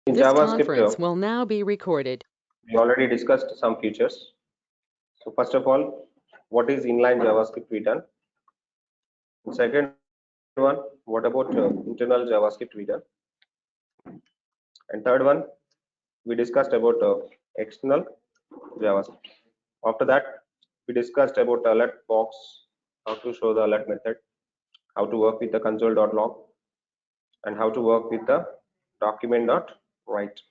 In This JavaScript, conference will now be recorded. we already discussed some features. So first of all, what is inline JavaScript we done? And second one, what about internal JavaScript we done? And third one, we discussed about external JavaScript. After that, we discussed about alert box, how to show the alert method, how to work with the console.log, and how to work with the document.write.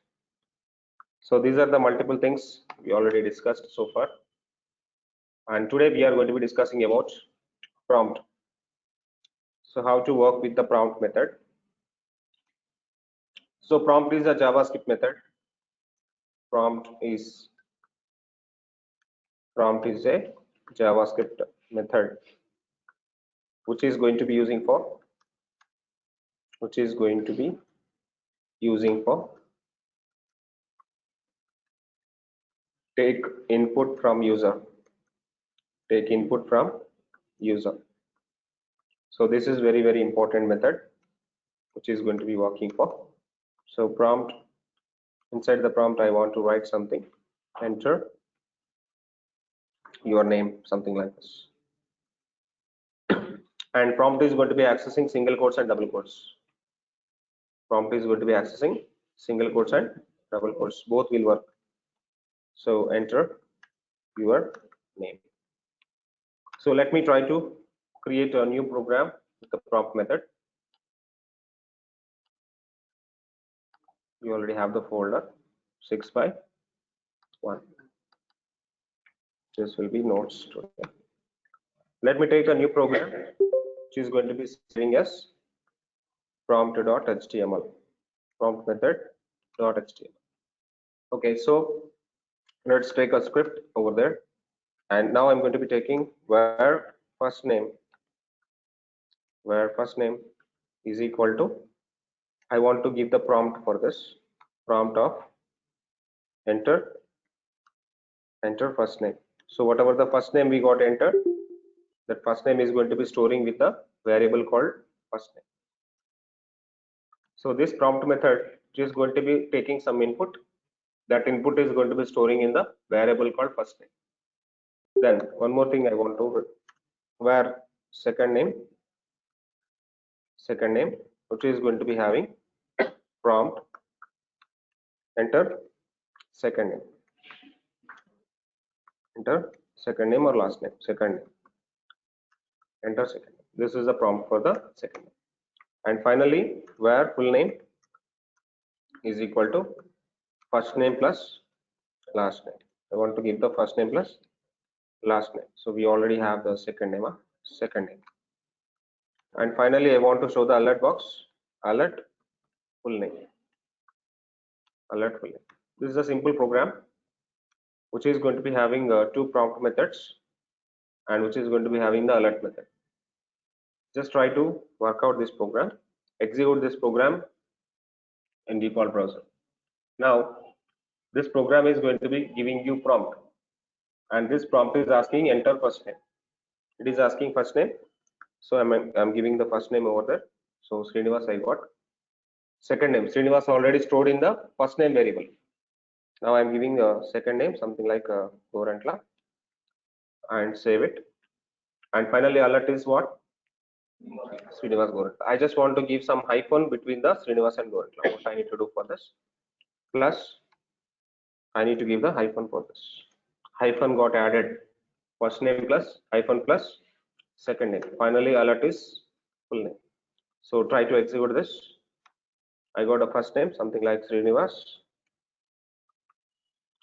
So these are the multiple things we already discussed so far. And today we are going to be discussing about prompt. So how to work with the prompt method. So prompt is a JavaScript method. Prompt is a JavaScript method which is going to be using for take input from user. So this is very important method which is going to be working for. So prompt, inside the prompt I want to write something, enter your name, something like this. And prompt is going to be accessing single quotes and double quotes. Prompt is going to be accessing single quotes and double quotes, both will work. So enter your name. So let me try to create a new program with the prompt method. You already have the folder 6 by 1. This will be notes today. Let me take a new program which is going to be saving as prompt.html, prompt method.html. Okay, so let's take a script over there, and now I'm going to be taking where first name is equal to, I want to give the prompt for this, prompt of enter first name. So whatever the first name we got entered, that first name is going to be storing with the variable called first name. So this prompt method is going to be taking some input. That input is going to be storing in the variable called first name. Then one more thing I want to, where second name, which is going to be having prompt enter second name, or last name, enter second name. This is the prompt for the second name. And finally, where full name is equal to first name plus last name. I want to give the first name plus last name. So we already have the second name. And finally, I want to show the alert box, alert full name. This is a simple program which is going to be having two prompt methods and which is going to be having the alert method. Just try to work out this program, execute this program in default browser. Now this program is going to be giving you prompt, and this prompt is asking enter first name. It is asking first name, so I'm giving the first name over there. So Srinivas I got. Second name, Srinivas already stored in the first name variable. Now I'm giving a second name, something like Gorantla, and save it. And finally alert is what? Srinivas Gorantla. I just want to give some hyphen between the Srinivas and Gorantla. What I need to do for this? Plus I need to give the hyphen for this. Hyphen got added. First name plus hyphen plus second name. Finally alert is full name. So try to execute this. I got a first name, something like Srinivas,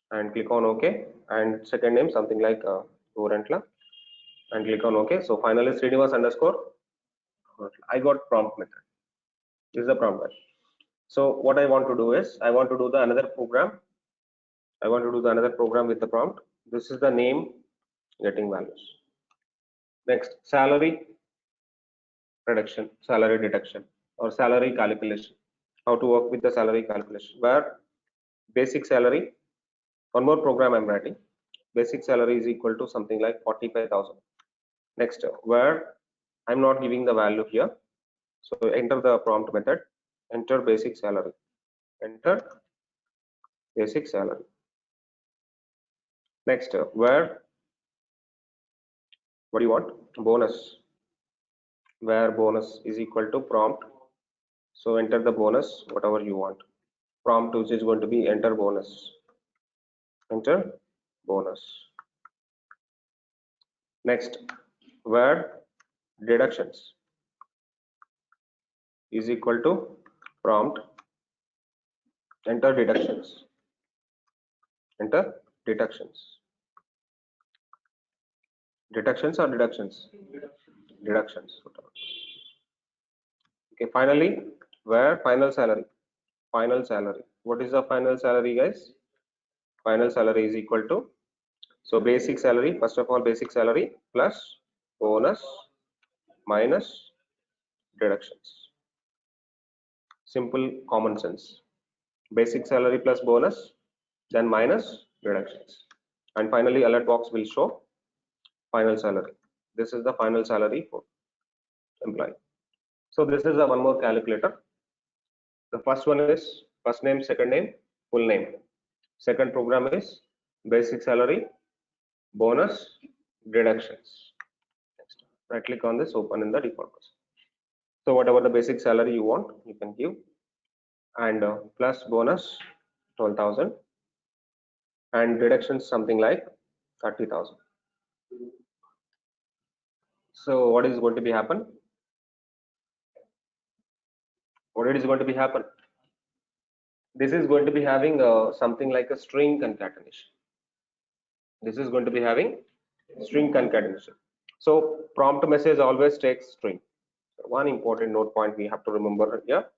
and click on OK, and second name something like Gorantla, and click on OK. So finally Srinivas underscore I got prompt method. This is the prompt method. So what I want to do is I want to do the another program. I want to do the another program with the prompt. This is the name getting values. Next, salary deduction or salary calculation. How to work with the salary calculation, where basic salary, one more program I'm writing, basic salary is equal to something like 45,000. Next, where I'm not giving the value here, so enter the prompt method, enter basic salary, enter basic salary. Next, where, what do you want? Bonus. Where bonus is equal to prompt. So enter the bonus, whatever you want. Prompt which is going to be enter bonus. Enter bonus. Next, where deductions is equal to prompt. Enter deductions. Enter deductions. Deductions or deductions? Deductions. Okay, finally, where final salary? Final salary. What is the final salary, guys? Final salary is equal to, so basic salary, first of all, basic salary plus bonus minus deductions. Simple common sense. Basic salary plus bonus, then minus deductions. And finally, alert box will show final salary. This is the final salary for employee. So this is a one more calculator. The first one is first name, second name, full name. Second program is basic salary, bonus, deductions. Next, right click on this, open in the default process. So whatever the basic salary you want, you can give, and plus bonus 12,000, and deductions something like 30,000. So what is going to be happen? What it is going to be happen? This is going to be having something like a string concatenation. This is going to be having string concatenation. So prompt message always takes string. One important note point we have to remember here.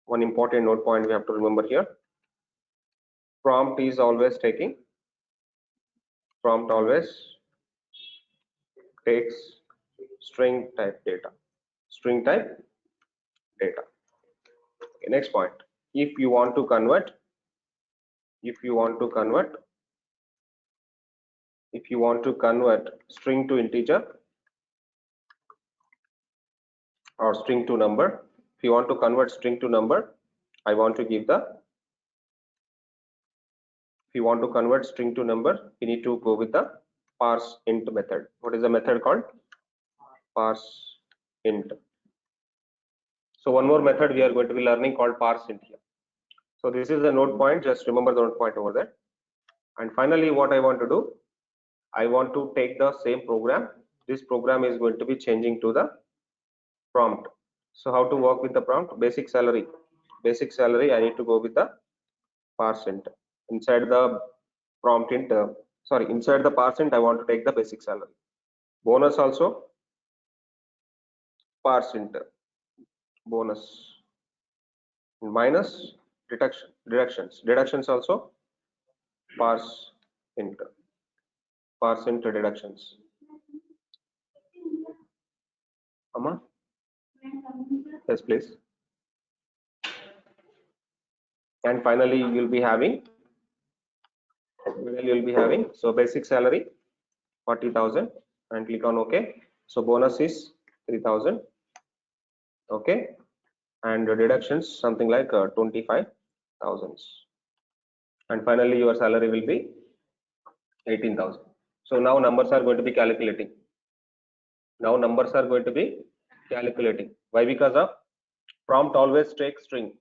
One important note point we have to remember here. Prompt is always taking. Prompt always takes string type data. String type data. Okay, next point. If you want to convert string to integer or string to number, if you want to convert string to number, I want to give the, if you want to convert string to number, you need to go with the parse int method. What is the method called? Parse int. So one more method we are going to be learning called parse int here. So this is the node point, just remember the node point over there. And finally, what I want to do, I want to take the same program. This program is going to be changing to the prompt. So how to work with the prompt? Basic salary. Basic salary, I need to go with the parse int. Inside the prompt int, inside the parse int, I want to take the basic salary. Bonus also parse int. Bonus minus deductions also parse int deductions. Amma? Yes, please. And finally you'll be having so basic salary 40,000 and click on OK. So bonus is 3,000. Okay, and deductions something like 25,000, and finally your salary will be 18,000. So now numbers are going to be calculating. Why? Because of prompt always takes string.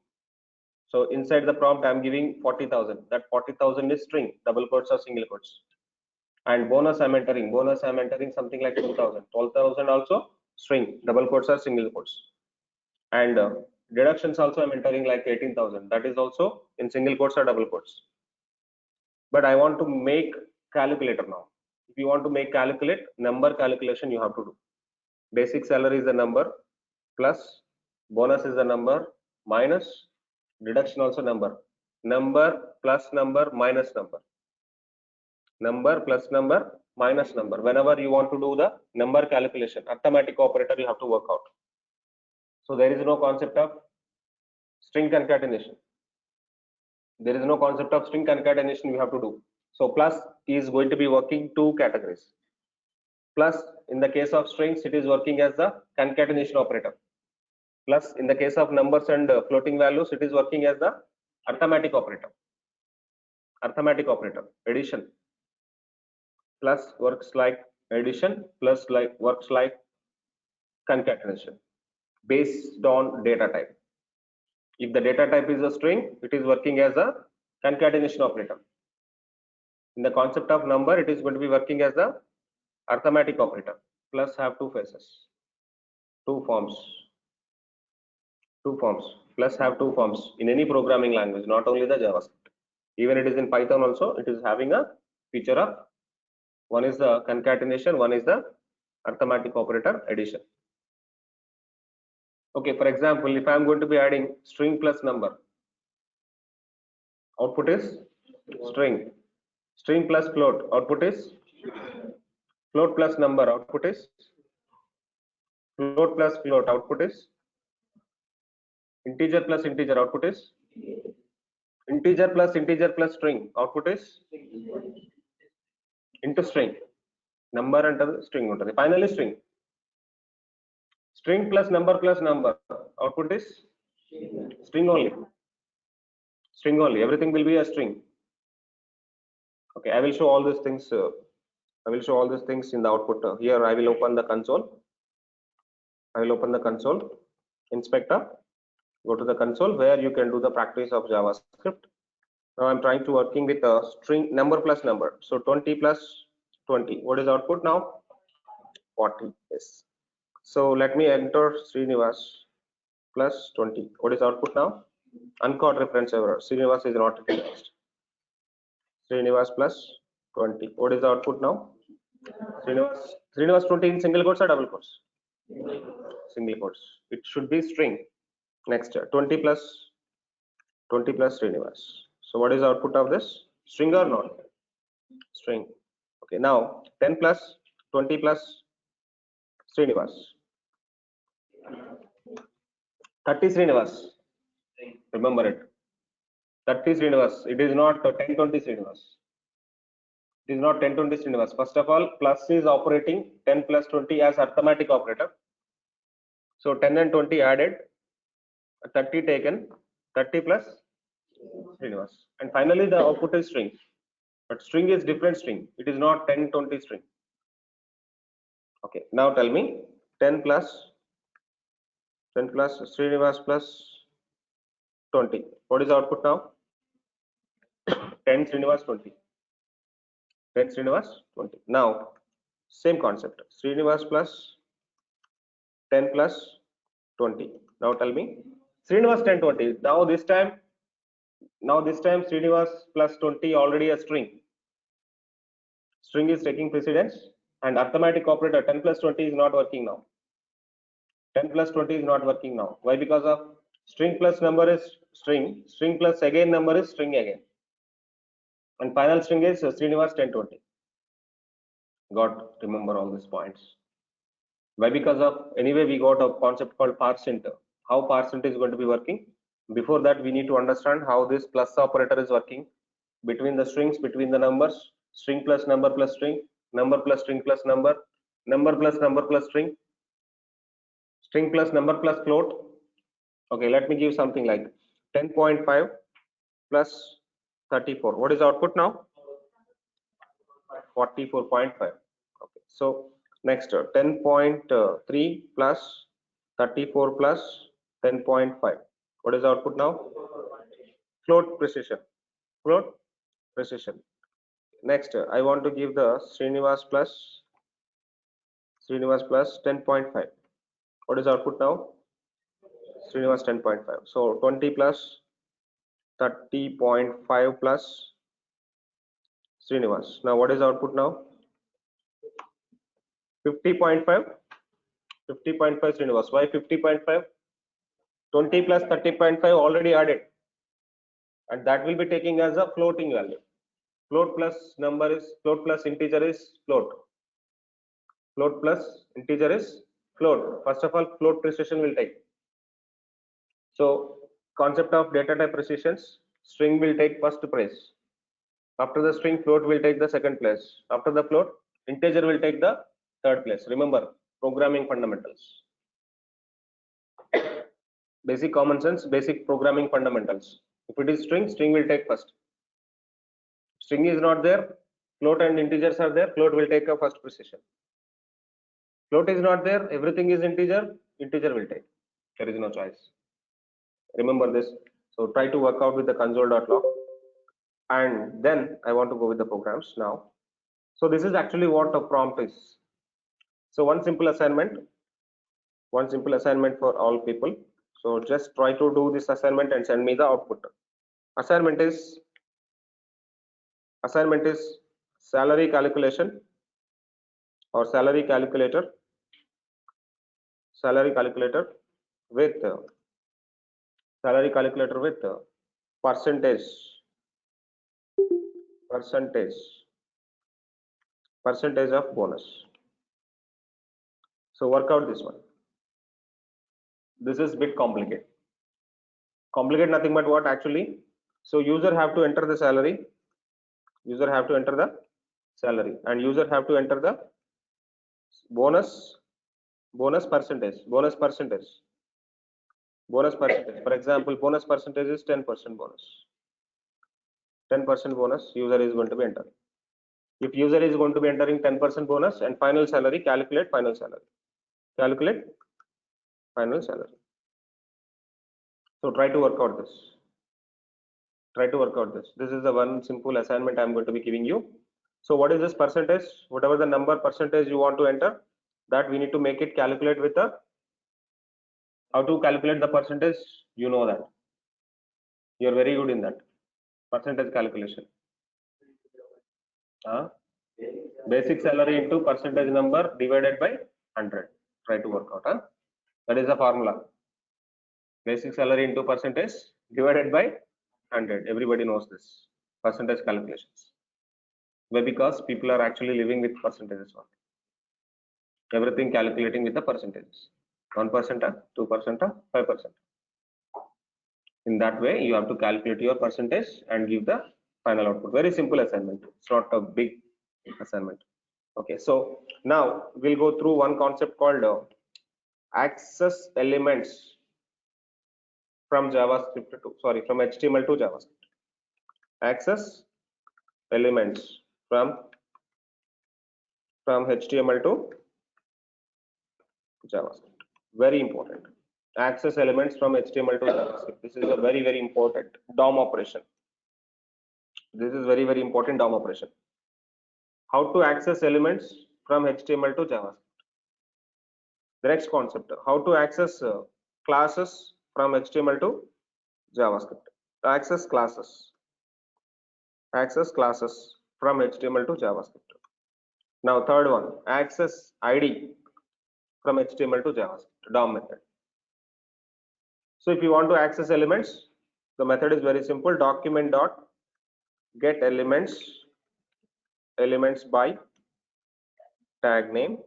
So inside the prompt I am giving 40,000. That 40,000 is string, double quotes or single quotes. And bonus I'm entering something like 12,000. 12,000 also string, double quotes or single quotes. And deductions also I'm entering like 18,000. That is also in single quotes or double quotes. But I want to make calculator now. If you want to make number calculation, you have to do. Basic salary is the number, plus bonus is the number, minus deduction also number. Number plus number minus number. Number plus number minus number. Whenever you want to do the number calculation, arithmetic operator you have to work out. So there is no concept of string concatenation. There is no concept of string concatenation we have to do. So plus is going to be working two categories. Plus in the case of strings, it is working as the concatenation operator. Plus in the case of numbers and floating values, it is working as the arithmetic operator. arithmetic operator, addition, plus works like addition, plus like works like concatenation based on data type. If the data type is a string, it is working as a concatenation operator. In the concept of number, it is going to be working as the arithmetic operator. Plus have two faces, two forms, plus have two forms in any programming language, not only the JavaScript. Even it is in Python also, it is having a feature of one is the concatenation, one is the arithmetic operator addition. Okay, for example, if I am going to be adding string plus number, output is string. String plus float, output is float plus number, output is float plus float, output is integer plus integer, output is integer plus string, output is into string. Number and string ఉంటుంది. Finally string plus number, output is string only. Everything will be a string. Okay, I will show all these things. In the output. Here I will open the console. Inspector. Go to the console where you can do the practice of JavaScript. Now I'm trying to working with a string number plus number. So 20 plus 20. What is output now? 40. Yes. So let me enter Srinivas plus 20. What is output now? Uncaught reference error. Srinivas is not recognized. Srinivas plus 20. What is the output now? Srinivas 20 in single quotes or double quotes? Single quotes. It should be string. Next 20 plus Srinivas. So what is the output of this? String or not? String. Okay, now 10 plus 20 plus Srinivas. 30 Srinivas. Remember it. 30 Srinivas. It is not 10 20 Srinivas. It is not 10 20 Srinivas. First of all, plus is operating 10 plus 20 as arithmetic operator. So 10 and 20 added, 30 taken, 30 plus Srinivas. And finally the output is string. But string is different string. It is not 10 20 string. Okay, now tell me 10 plus Srinivas plus 20. What is the output now? 10 Srinivas 20. 10 Srinivas 20. Now same concept. Srinivas plus 10 plus 20. Now tell me Srinivas 10 20. Now this time Srinivas plus 20 already a string. String is taking precedence and arithmetic operator 10 plus 20 is not working now. 10 plus 20 is not working now. Why? Because of string plus number is string plus again number is string again. And final string is Srinivas 10 20. Remember all these points. Why? Because of anyway we got a concept called parseInt. How parseInt is going to be working? Before that we need to understand how this plus operator is working between the strings, between the numbers, string plus number plus string, number plus string plus number, number plus number plus string, string plus number plus float. Okay, let me give something like 10.5 plus 34. What is the output now? 44.5. Okay, so next 10.3 plus 34 plus 10.5. What is the output now? Float precision. Next, I want to give the Srinivas plus 10.5. What is the output now? Srinivas 10.5. So 20 plus 30.5 plus Srinivas. Now what is the output now? 50.5. 50.5 Srinivas. Why 50.5? 20 plus 30.5 already added, and that will be taking as a floating value. Float plus integer is float. Float plus integer is float. First of all, float precision will take. So concept of data type precisions, string will take first place. After the string, float will take the second place. After the float, integer will take the third place. Remember, programming fundamentals. Basic common sense, basic programming fundamentals. If it is string will take first. String is not there, float and integers are there, float will take a first position. Float is not there, everything is integer, integer will take. There is no choice. Remember this. So try to work out with the console.log, and then I want to go with the programs now. So this is actually what a prompt is. So one simple assignment for all people. So just try to do this assignment and send me the output. Assignment is salary calculation or salary calculator with percentage of bonus. So work out this one. This is bit complicated. Complicate nothing but what actually. So user have to enter the salary. User have to enter the salary, and user have to enter the bonus percentage. For example, bonus percentage is 10% bonus. 10% bonus user is going to be entering. If user is going to be entering 10% bonus and final salary, calculate final salary. So try to work out this. This is the one simple assignment I'm going to be giving you. So what is this percentage? Whatever the number percentage you want to enter, that we need to make it calculate with the, how to calculate the percentage, you know that. You're very good in that. Percentage calculation. Basic salary into percentage number divided by 100. Try to work out. That is the formula. Basic salary into percentage divided by 100. Everybody knows this. Percentage calculations. Why? Because people are actually living with percentages. Everything calculating with the percentages. 1%, 2%, 5%. In that way, you have to calculate your percentage and give the final output. Very simple assignment. It's not a big assignment. Okay, so now we'll go through one concept called access elements from JavaScript from HTML to JavaScript. Access elements from HTML to JavaScript. Very important. Access elements from HTML to JavaScript. This is a very, very important DOM operation. This is very, very important DOM operation. How to access elements from HTML to JavaScript. The next concept, how to access classes from HTML to JavaScript. Access classes from HTML to JavaScript. Now third one, access ID from HTML to JavaScript, DOM method. So if you want to access elements, the method is very simple. Document dot get elements by tag name,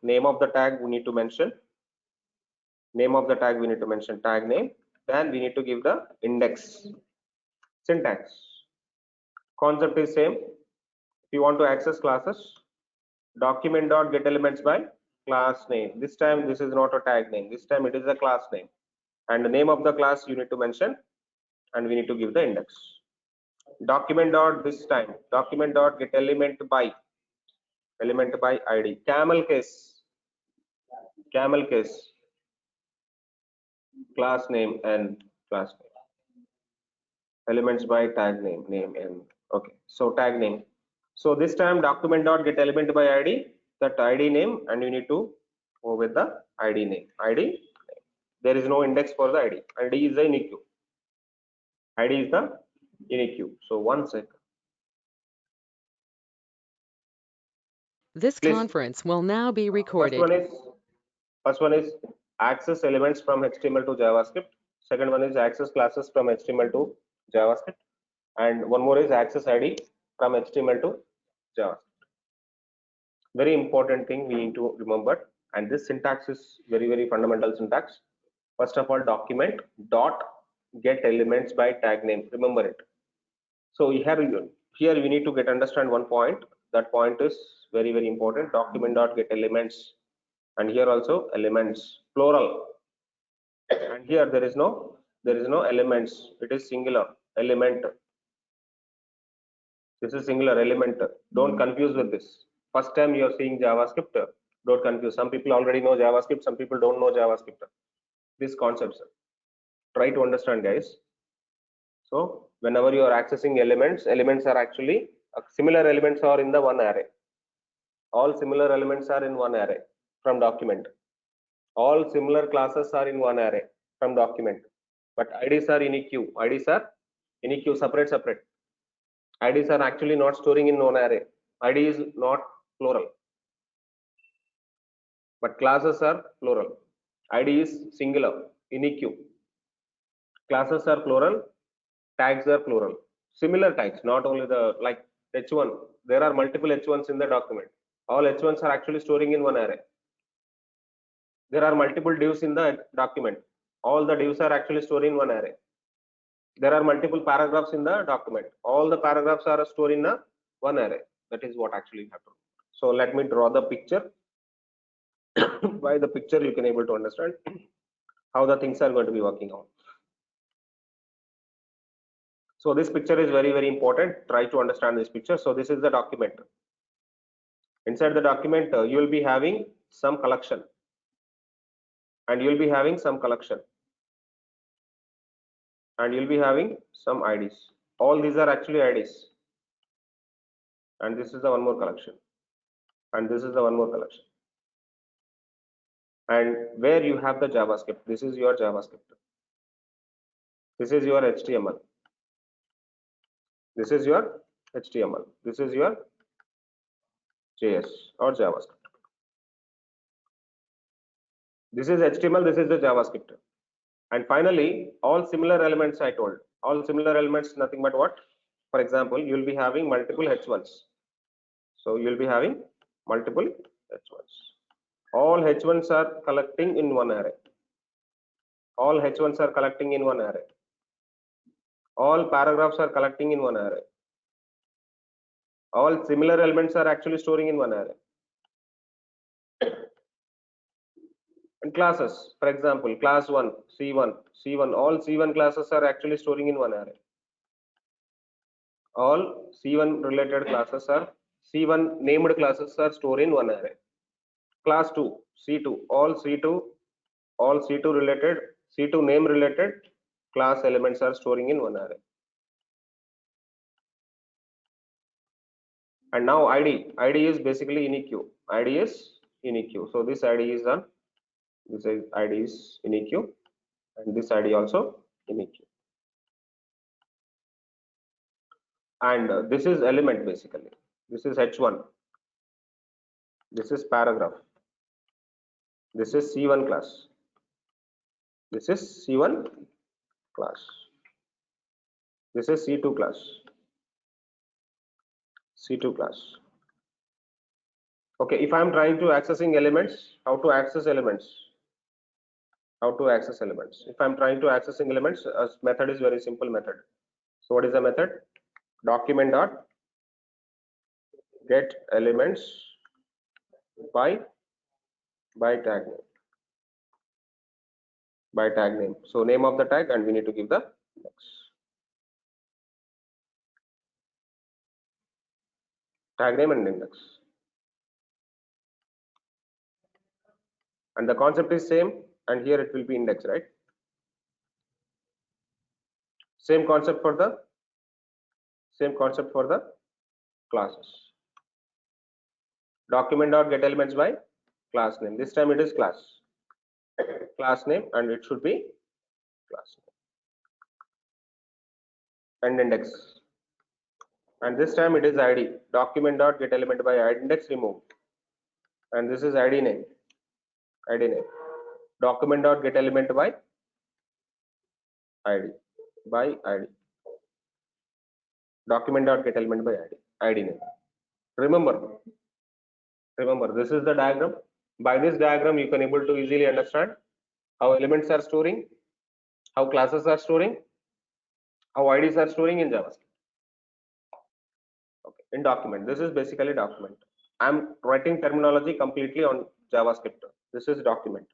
name of the tag we need to mention, tag name, then we need to give the index. Syntax concept is same. If you want to access classes, document dot get elements by class name. This time this is not a tag name, this time it is a class name, and the name of the class you need to mention, and we need to give the index. Document dot get element by ID. Camel case class name and class name. Elements by tag name and okay. So tag name. So this time document dot get element by ID, that ID name, and you need to go with the ID name. There is no index for the ID. ID is the unique. So one second. This Please. conference will now be recorded. First one is access elements from HTML to JavaScript. Second one is access classes from HTML to JavaScript. And one more is access ID from HTML to JavaScript. Very important thing we need to remember. And this syntax is very, very fundamental syntax. First of all, document dot get elements by tag name. Remember it. So here we need to understand one point. That point is very, very important. Document dot get elements, and here also elements plural, and here there is no elements. It is singular element. This is singular element. Don't confuse with this. First time you are seeing JavaScript, don't confuse. Some people already know JavaScript, some people don't know JavaScript. These concepts, try to understand, guys. So whenever you are accessing elements, elements are actually similar elements are in the one array. All similar elements are in one array from document. All similar classes are in one array from document. But IDs are unique. IDs are unique, separate. IDs are actually not storing in one array. ID is not plural, but classes are plural. ID is singular, unique. Classes are plural, tags are plural. Similar tags, not only the like H1. There are multiple H1s in the document. All H1s are actually storing in one array. There are multiple divs in the document. All the divs are actually stored in one array. There are multiple paragraphs in the document. All the paragraphs are stored in a one array. That is what actually happened. So let me draw the picture. By the picture you can able to understand how the things are going to be working out. So this picture is very important. Try to understand this picture. So this is the document. Inside the document you will be having some collection, and you will be having some collection, and you'll be having some IDs. All these are actually IDs, and this is the one more collection, and this is the one more collection. And where you have the JavaScript, this is your JavaScript, this is your HTML, this is your HTML, this is your JS or JavaScript. This is HTML, this is the JavaScript. And finally, all similar elements I told, all similar elements, nothing but what? For example, you will be having multiple H1s. So you will be having multiple H1s. All H1s are collecting in one array. All H1s are collecting in one array. All paragraphs are collecting in one array. All similar elements are actually storing in one array. And classes, for example, class 1, C1, all C1 classes are actually storing in one array. All C1 related classes are, C1 named classes are stored in one array. Class 2, C2, all C2 related, C2 name related class elements are storing in one array. And now ID is basically unique. ID is unique. So this ID is on, this is ID is unique, and this ID also unique. And this is element basically. This is H1. This is paragraph. This is C1 class. This is C1 class. This is C2 class. C2 class. Okay, if I am trying to accessing elements, how to access elements? How to access elements? If I am trying to accessing elements, a method is very simple method. So what is the method? Document dot get elements by tag name. By tag name. So name of the tag, and we need to give the index. Tag name and index. And the concept is same, and here it will be index, right? Same concept for the classes. Document dot get elements by class name. This time it is class name, and it should be class name and index. And this time it is ID. Document dot get element by ID index remove. And this is ID name. Document dot get element by ID. Document dot get element by ID name. Remember, this is the diagram. By this diagram, you can able to easily understand how elements are storing, how classes are storing, how IDs are storing in JavaScript. Okay, in document, this is basically document. I'm writing terminology completely on JavaScript. This is document.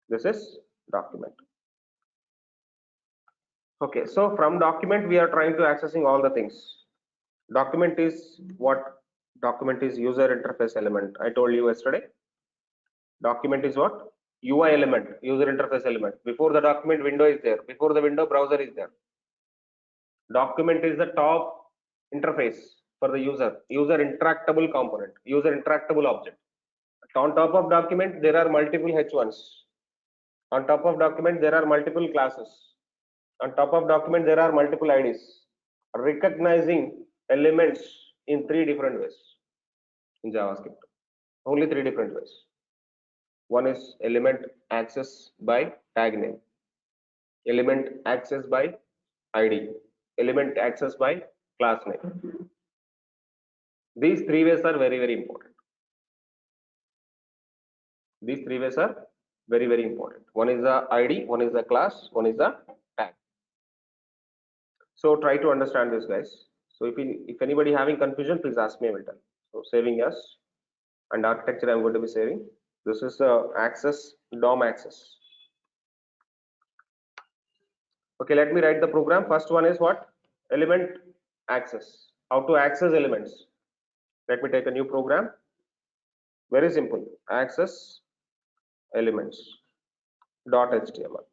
This is document. Okay, so from document we are trying to accessing all the things. Document is what? Document is user interface element. I told you yesterday. Document is what? UI element, user interface element. Before the document, window is there. Before the window, browser is there. Document is the top interface for the user interactable component, user interactable object. On top of document, there are multiple H1s. On top of document, there are multiple classes. On top of document, there are multiple IDs. Recognizing elements in 3 different ways in JavaScript. Only 3 different ways. One is element access by tag name, element access by ID, element access by class name. These 3 ways are very, very important. These 3 ways are very, very important. One is the ID, one is the class, one is the tag. So try to understand this, guys. So if anybody having confusion, please ask me, I will tell. So saving yes, and architecture I'm going to be saving. This is the access, DOM access. Okay, let me write the program. First one is what? Element access. How to access elements. Let me take a new program. Very simple. Access elements .html.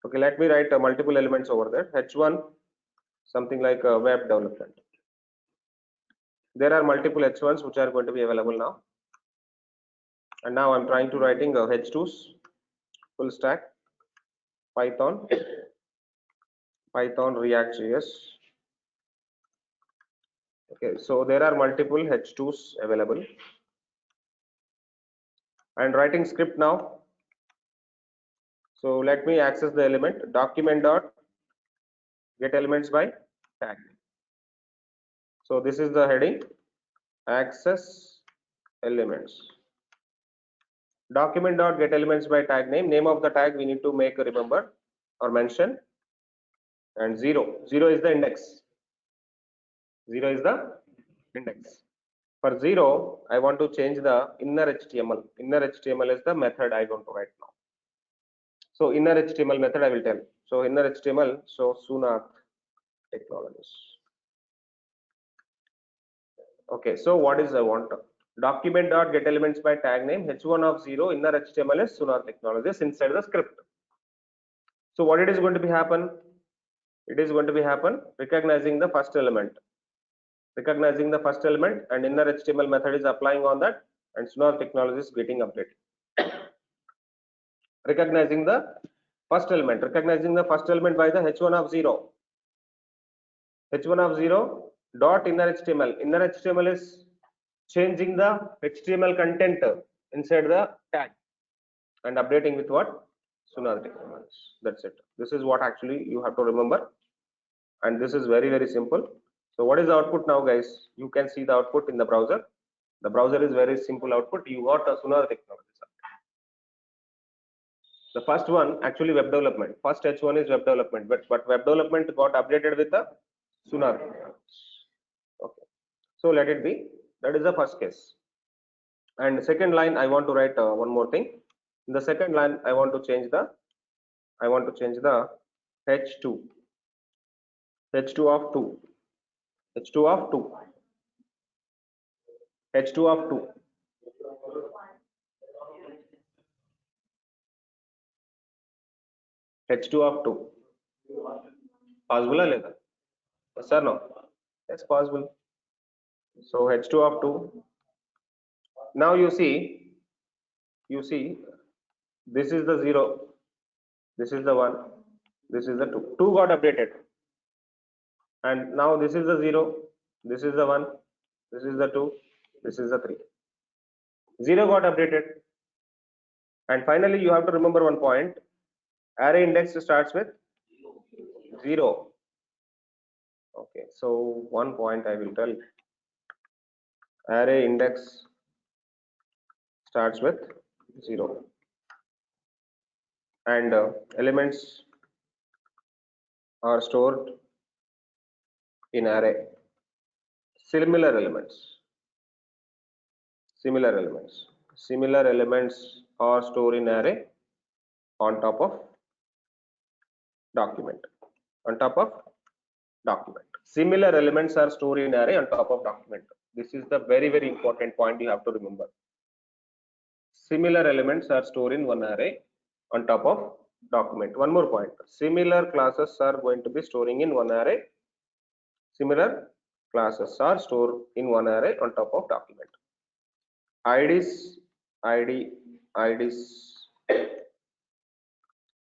Okay, let me write multiple elements over there. H1, something like web development. There are multiple H1s which are going to be available now. And now I'm trying to writing H2s, full stack, Python, React.js. Okay, so there are multiple H2s available. And writing script now. So let me access the element document dot get elements by tag. So this is the heading, access elements. Document dot get elements by tag name. Name of the tag we need to make a remember or mention. And 0 is the index. 0 is the index. For 0, I want to change the inner HTML. Inner HTML is the method I want to write now. So inner HTML method I will tell. So inner HTML, so Sunath Technologies. Okay, so what is I want? Document dot get elements by tag name, h1 of 0, inner HTML is Sunath Technologies inside the script. So what it is going to be happen? It is going to be happen recognizing the first element. Recognizing the first element, and inner HTML method is applying on that, and Sunath Technologies is getting updated. Recognizing the first element. Recognizing the first element by the h1 of 0. h1 of 0 dot inner HTML. Inner HTML is changing the HTML content inside the tag and updating with what? Sunath Technologies. That's it. This is what actually you have to remember, and this is very, very simple. So what is the output now, guys? You can see the output in the browser. The browser is very simple output. You got a Sunath Technologies. The first one actually web development. First H1 is web development, but web development got updated with the Sunath. Okay, so let it be. That is the first case. And second line, I want to write one more thing. In the second line, I want to change the H2. H2 of 2. H2 of 2. H2 of 2. H2 of 2. Possible or not? Yes or no? Yes, possible. So H2 of 2. Now you see, this is the 0, this is the 1, this is the 2. 2 got updated. And now this is the 0, this is the 1, this is the 2, this is the 3. 0 got updated. And finally, you have to remember one point. Array index starts with 0. Okay, so one point I will tell. Array index starts with 0. And elements are stored in array. Similar elements are stored in array on top of document. document. Similar elements are stored in array on top of document. This is the very important point you have to remember. Similar elements are stored in one array on top of document. One more point. Similar classes are going to be storing in one array. Similar classes are stored in one array on top of document. IDs are unique.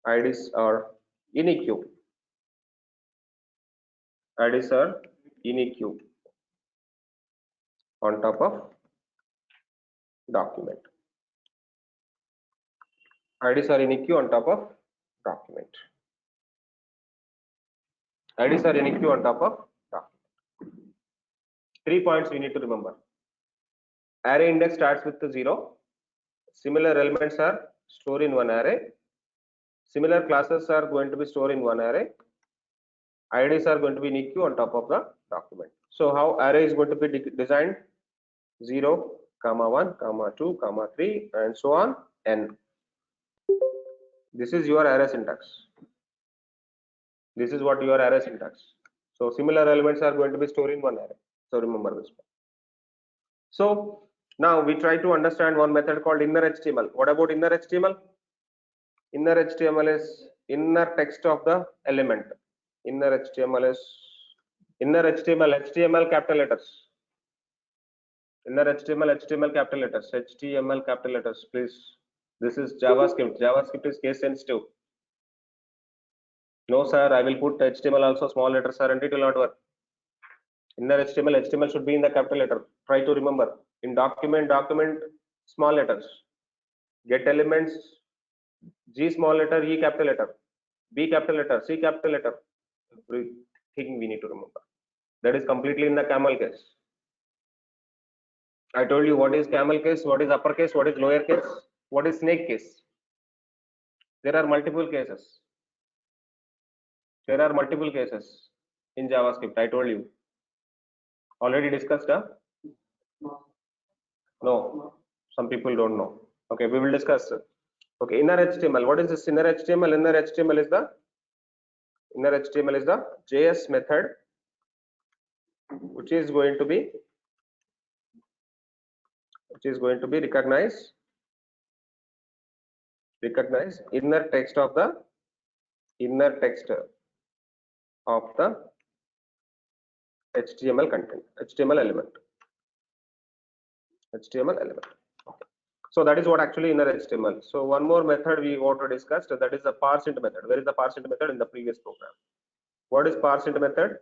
IDs are unique on top of document. IDs are unique on top of document. IDs are unique on top of document. 3 points we need to remember. Array index starts with 0. Similar elements are stored in one array. Similar classes are going to be stored in one array. IDs are going to be unique on top of the document. So how array is going to be designed? 0, 1, 2, 3 and so on n. This is your array syntax. This is what your array syntax. So similar elements are going to be stored in one array. So remember this one. So now we try to understand one method called inner HTML. What about inner HTML? Inner HTML is inner text of the element. Inner HTML is HTML capital letters. Inner HTML capital letters. HTML capital letters, please. This is JavaScript. JavaScript is case sensitive. No sir, I will put HTML also small letters, sir, and it will not work. Inner HTML should be in the capital letter. Try to remember. In document small letters. Get elements, G small letter, E capital letter, B capital letter, C capital letter. Everything we need to remember. That is completely in the camel case. I told you what is camel case, what is uppercase, what is lower case, what is snake case. There are multiple cases. There are multiple cases in JavaScript. I told you. Already discussed, huh? No, some people don't know. Okay, we will discuss. Okay, inner HTML. What is this inner HTML? Inner HTML is the JS method, which is going to be recognize inner text of the HTML content, HTML element. Okay. So that is what actually inner HTML. So one more method we want to discuss, that is the parseInt method. Where is the parseInt method in the previous program? What is parseInt method?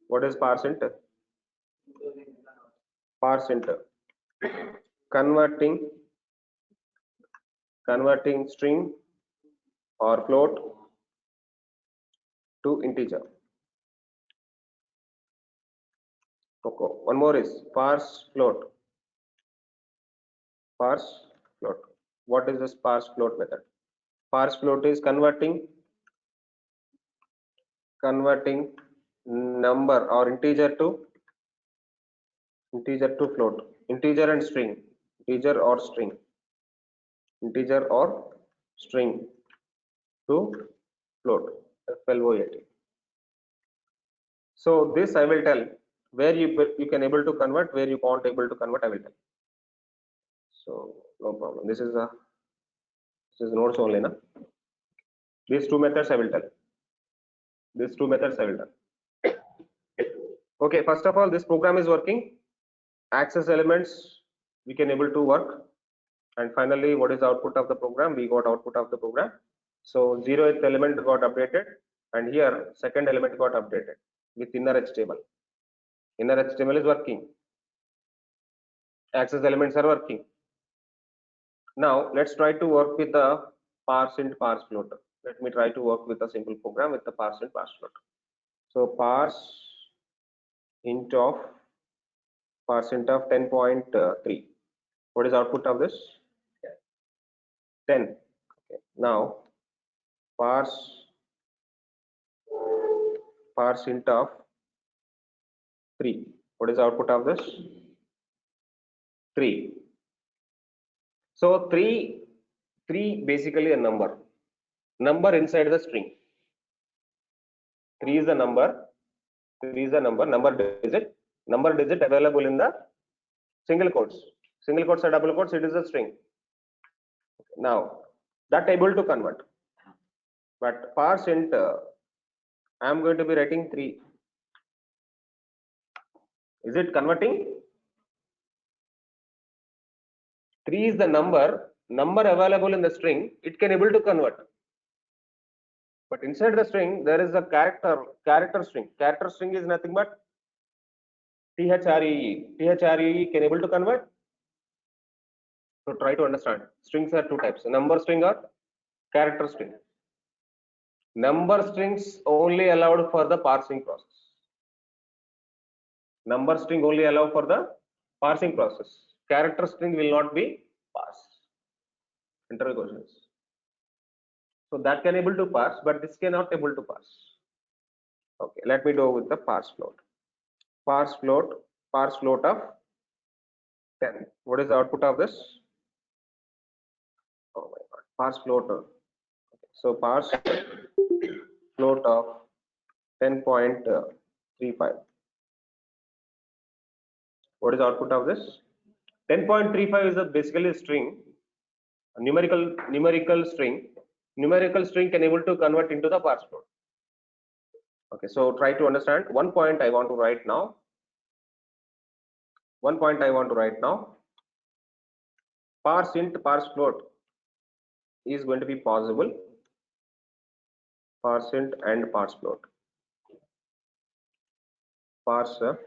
What is parseInt? ParseInt, converting string or float to integer. Okay. One more is parse float. What is this parse float method? Parse float is converting number or integer to float, integer and string, integer or string to float, FLOAT. So this I will tell where you can able to convert, where you can't able to convert, I will tell. So no problem. This is notes only, na? These two methods I will tell. Okay, first of all, this program is working. Access elements we can able to work, and finally what is the output of the program? We got output of the program. So 0th element got updated, and here second element got updated with inner HTML. Inner HTML is working. Access elements are working. Now let's try to work with the parseInt parse float. Let me try to work with a simple program with the parseInt parse float. So parseInt of 10.3. What is output of this? 10. Okay. Now parseInt of 3. What is the output of this? 3. So 3 basically a number inside the string. 3 is the number. 3 is the number digit available in the single quotes. Single quotes or double quotes, it is a string. Now, that able to convert. But parse int, I am going to be writing 3. Is it converting? 3 is the number available in the string, it can able to convert. But inside the string, there is a character string. Character string is nothing but THREE. THREE can able to convert. So try to understand. Strings are two types: number string or character string. Number strings only allowed for the parsing process. Number string only allow for the parsing process. Character string will not be parsed. Interval questions. So that can able to parse, but this cannot able to parse. Okay, let me do with the parse float. Parse float of 10. What is the output of this? Oh my god, parse float. Okay, so parse float of 10.35. What is the output of this? 10.35 is basically a string, a numerical string. Numerical string can able to convert into the parse float. Okay, so try to understand. One point I want to write now. Parse int, parse float is going to be possible. Parse int and parse float. Parse float,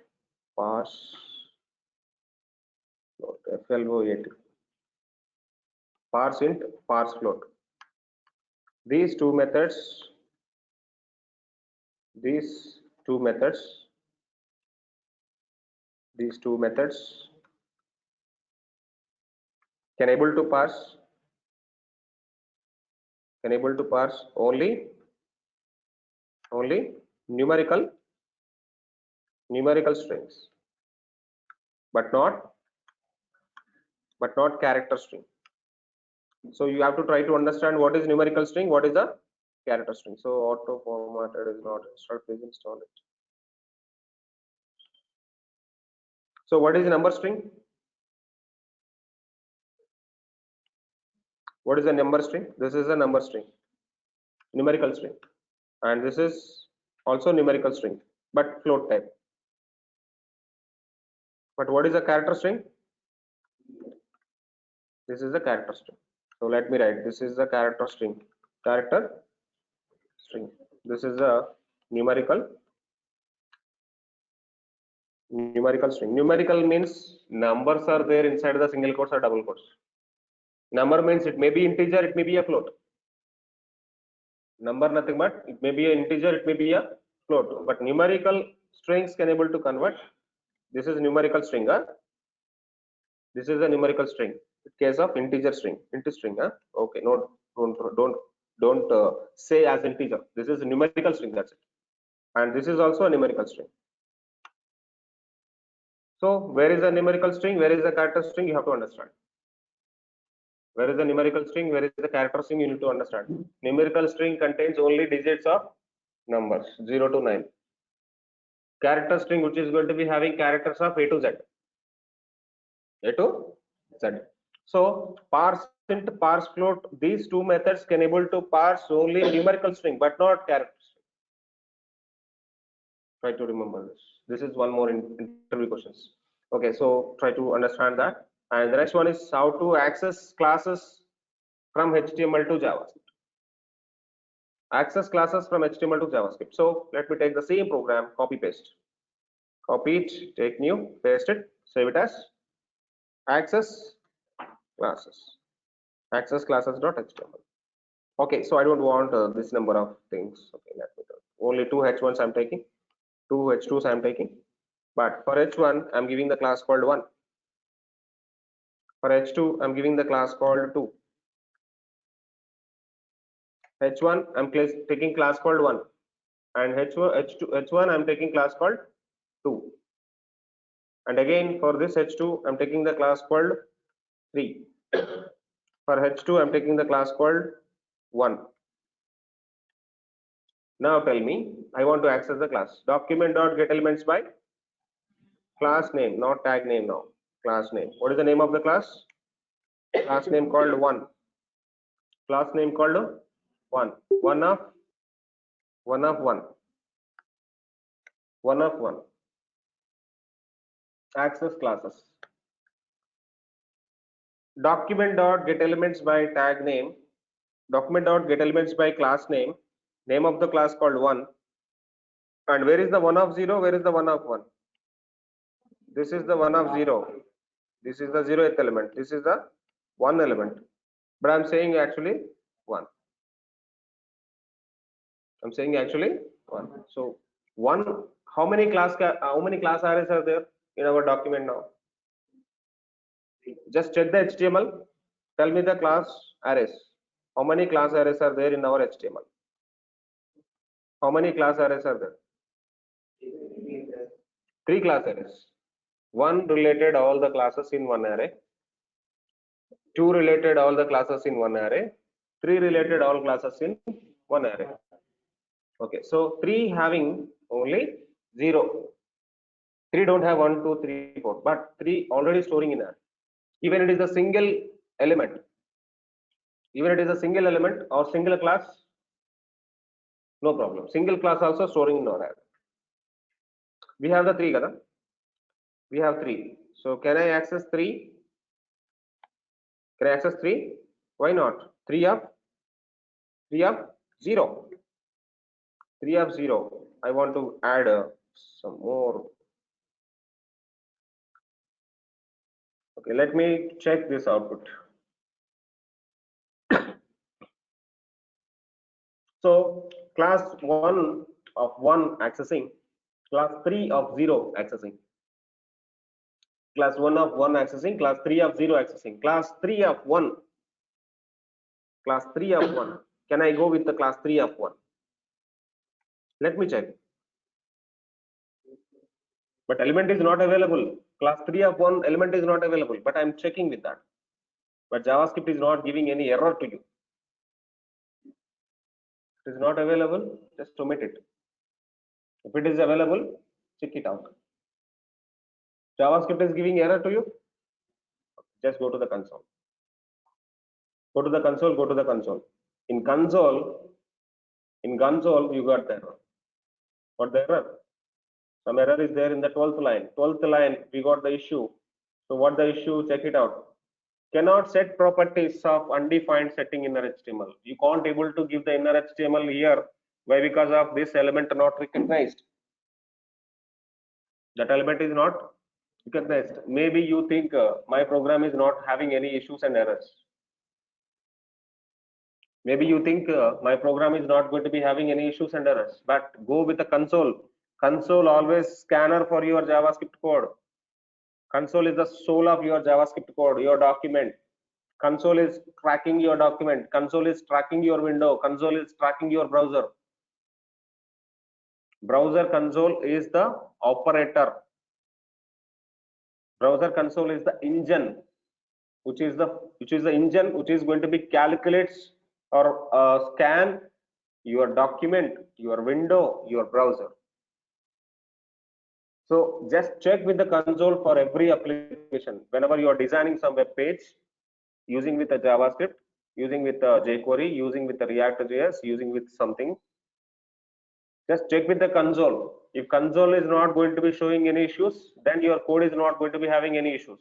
FLOAT. Parse int, parse float. These two methods can able to parse only numerical strings, but not character string. So you have to try to understand what is numerical string, what is the character string. So auto formatted is not installed, please install it. So what is the number string? What is the number string? This is a number string, numerical string, and this is also numerical string, but float type. But what is a character string? This is a character string. So let me write, this is the character string. This is a numerical string. Numerical means numbers are there inside the single quotes or double quotes. Number means it may be integer, it may be a float. Number nothing but it may be an integer, it may be a float. But numerical strings can able to convert. This is numerical string. This is a numerical string. In case of integer string, string. Okay, no, don't say as integer. This is a numerical string. That's it. And this is also a numerical string. So where is the numerical string? Where is the character string? You have to understand. Where is the numerical string? Where is the character string? You need to understand. Numerical string contains only digits of numbers 0 to 9. Character string, which is going to be having characters of A to Z. A to Z. So parse int, parse float, these two methods can able to parse only numerical string, but not character string. Try to remember this. This is one more interview questions. Okay, so try to understand that. And the next one is how to access classes from HTML to JavaScript. Access classes from HTML to JavaScript. So let me take the same program, copy paste. Copy it, take new, paste it, save it as access classes. Access classes.html. Okay, so I don't want this number of things. Okay, let me do. Only two H1s I'm taking, two H2s I'm taking. But for H1, I'm giving the class called 1. For H2, I'm giving the class called 2. H1, I'm taking class called 1. And H1, I'm taking class called 2. And again, for this H2, I'm taking the class called 3. For H2, I'm taking the class called 1. Now tell me, I want to access the class. Document.getElements by class name, not tag name now. Class name. What is the name of the class? Class name called one. Class name called one. One of one. One of one. Access classes. Document.getElements by tag name. Document.getElements by class name. Name of the class called one. And where is the one of zero? Where is the one of one? This is the one of zero. This is the 0th element. This is the one element. But I'm saying actually one. I'm saying actually one. So one. How many class arrays are there in our document now? Just check the HTML. Tell me the class arrays. How many class arrays are there in our HTML? How many class arrays are there? 3 class arrays. One related all the classes in one array. 2 related all the classes in one array. 3 related all classes in one array. Okay, so 3 having only 0. 3 don't have 1, 2, 3, 4, but 3 already storing in array. Even it is a single element. Even it is a single element or single class, no problem. Single class also storing in array. We have the 3, kada? We have 3. So can I access 3? Can I access 3? Why not? 3 of 0. 3 of 0. I want to add some more. Okay, let me check this output. So class 1 of 1 accessing, class 3 of 0 accessing, class 1 of 1 accessing, class 3 of 0 accessing, class 3 of 1, class 3 of 1. Can I go with the class 3 of 1? Let me check. But element is not available. Class 3 of 1 element is not available, but I'm checking with that. But JavaScript is not giving any error to you. It is not available, just omit it. If it is available, check it out. JavaScript is giving error to you, just go to the console. Go to the console, go to the console. In console, you got the error. What the error? Some error is there in the 12th line. 12th line, we got the issue. So what the issue? Check it out. Cannot set properties of undefined setting inner HTML. You can't able to give the inner HTML here. Why? Because of this element not recognized. That element is not recognized. Maybe you think my program is not having any issues and errors. Maybe you think my program is not going to be having any issues and errors, but go with the console. Console always scanner for your JavaScript code. Console is the soul of your JavaScript code, your document. Console is tracking your document. Console is tracking your window. Console is tracking your browser. Browser console is the operator. Browser console is the engine, which is the engine which is going to be calculates or scan your document, your window, your browser. So just check with the console for every application. Whenever you are designing some web page, using with a JavaScript, using with a jQuery, using with the React.js, using with something, just check with the console. If console is not going to be showing any issues, then your code is not going to be having any issues.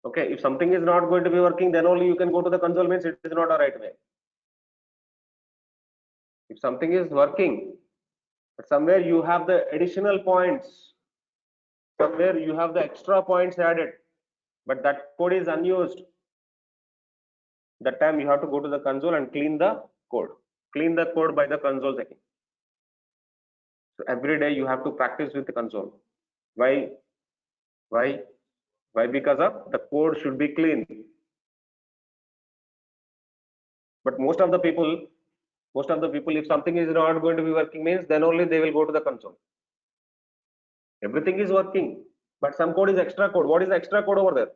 Okay, if something is not going to be working, then only you can go to the console, means it is not a right way. If something is working, but somewhere you have the additional points, somewhere you have the extra points added, but that code is unused, that time you have to go to the console and clean the code. Clean the code by the console checking. So every day you have to practice with the console. Why? Because of the code should be clean. But most of the people, if something is not going to be working, means then only they will go to the console. Everything is working, but some code is extra code. What is the extra code over there?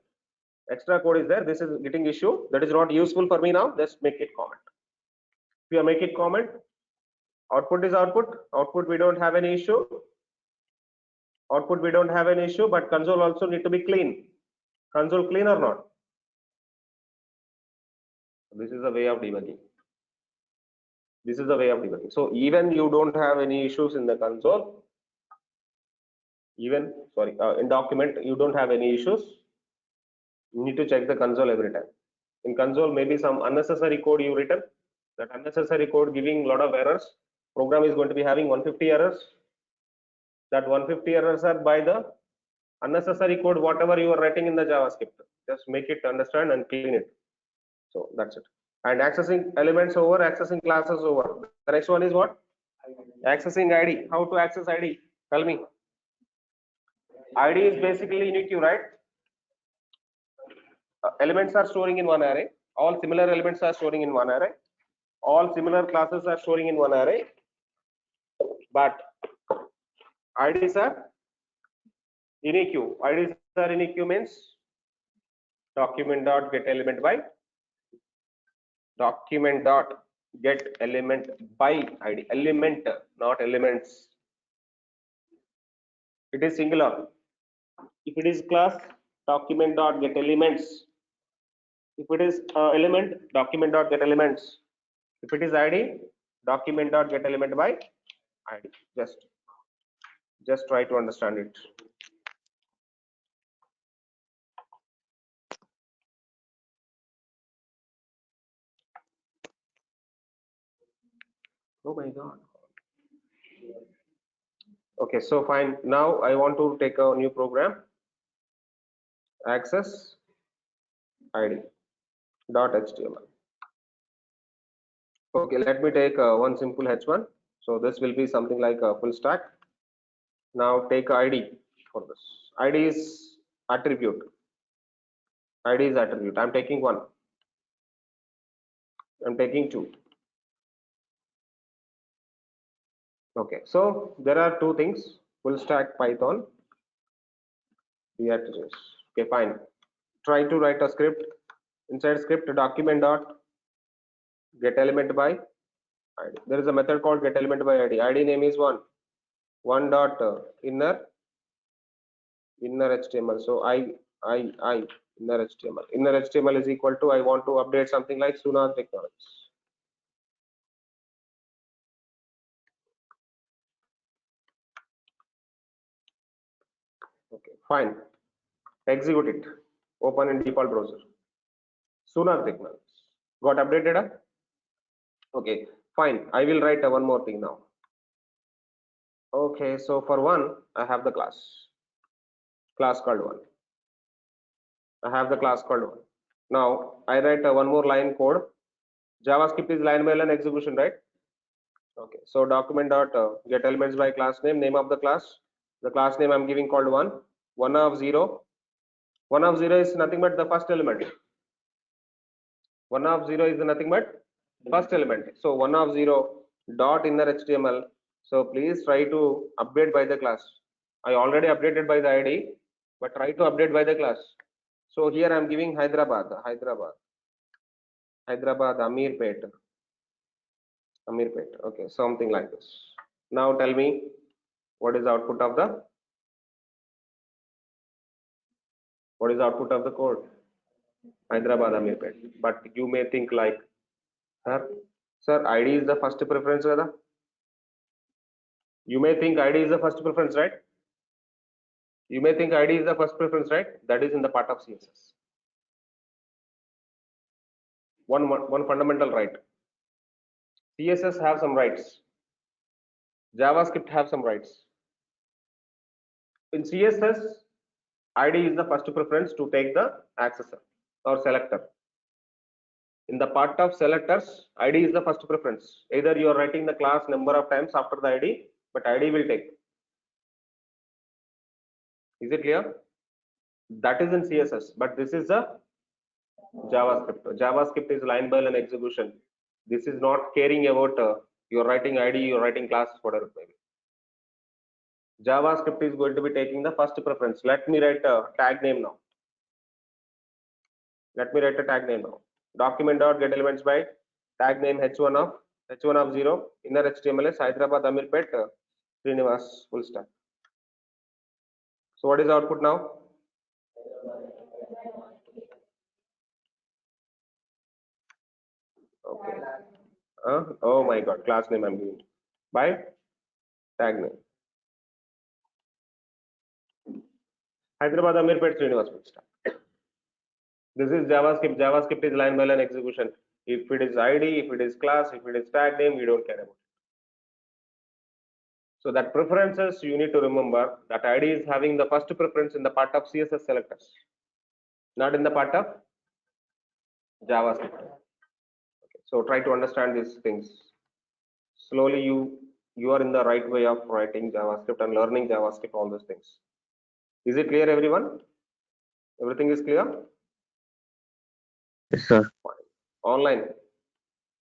Extra code is there. This is getting issue. That is not useful for me now. Just make it comment. If you make it comment, output is output. Output we don't have any issue. Output we don't have any issue, but console also need to be clean. Console clean or not? This is a way of debugging. This is the way of debugging. So even you don't have any issues in the console, even in document you don't have any issues, you need to check the console every time. In console maybe some unnecessary code you written, that unnecessary code giving a lot of errors. Program is going to be having 150 errors. That 150 errors are by the unnecessary code whatever you are writing in the JavaScript. Just make it understand and clean it. So that's it. And accessing elements over, accessing classes over. The next one is what? Accessing ID. How to access ID? Tell me. ID is basically unique, right? Elements are storing in one array. All similar elements are storing in one array. All similar classes are storing in one array. But IDs are unique. IDs are unique means document dot get element by document dot get element by ID. Element, not elements. It is singular. If it is class, document dot get elements. If it is element, document dot get elements. If it is ID, document dot get element by ID. Just try to understand it. Oh my god. Okay, so fine. Now I want to take a new program. Access ID dot HTML. Okay, let me take one simple H1. So this will be something like a full stack. Now take ID for this. ID is attribute. ID is attribute. I'm taking one. I'm taking two. Okay, so there are two things. Full stack Python. React.js. Okay, fine. Try to write a script. Inside script, document dot get element by ID. There is a method called get element by ID. ID name is one dot inner HTML. So I inner HTML. Inner HTML is equal to I want to update something like Sunath Technologies. Okay, fine. Execute it. Open in default browser. Sunath Technologies. Got updated? Huh? Okay, fine. I will write one more thing now. Okay, so for one, I have the class called one. I have the class called one. Now I write one more line code. JavaScript is line by line execution, right? Okay, so document dot get elements by class name of the class. The class name I'm giving called one. 1 of 0. 1 of 0 is nothing but the first element. 1 of 0 is nothing but first element. So 1 of 0 dot inner HTML. So please try to update by the class. I already updated by the ID, but try to update by the class. So here I'm giving Hyderabad, Amirpet. Okay, something like this. Now tell me what is the output of the code? Hyderabad, Amirpet. But you may think like, sir, ID is the first preference, kada? You may think ID is the first preference, right? You may think ID is the first preference, right? That is in the part of CSS. One fundamental right. CSS have some rights. JavaScript have some rights. In CSS, ID is the first preference to take the accessor or selector. In the part of selectors, ID is the first preference. Either you are writing the class number of times after the ID, but ID will take. Is it clear? That is in CSS, but this is the JavaScript. JavaScript is line by line execution. This is not caring about you're writing ID, you're writing class, whatever maybe. JavaScript is going to be taking the first preference. Let me write a tag name now. Document dot get elements by tag name h1 of H1 of 0, inner HTML is Hyderabad Amirpet Srinivas full stop. So what is the output now? Okay. Oh my God, class name I'm giving. By tag name. Hyderabad Amirpet Srinivas full stop. This is JavaScript. JavaScript is line by line execution. If it is ID, if it is class, if it is tag name, we don't care about it. So that preferences you need to remember that ID is having the first preference in the part of CSS selectors, not in the part of JavaScript. Okay. So try to understand these things. Slowly you are in the right way of writing JavaScript and learning JavaScript, all those things. Is it clear, everyone? Everything is clear? Yes, sir. Online.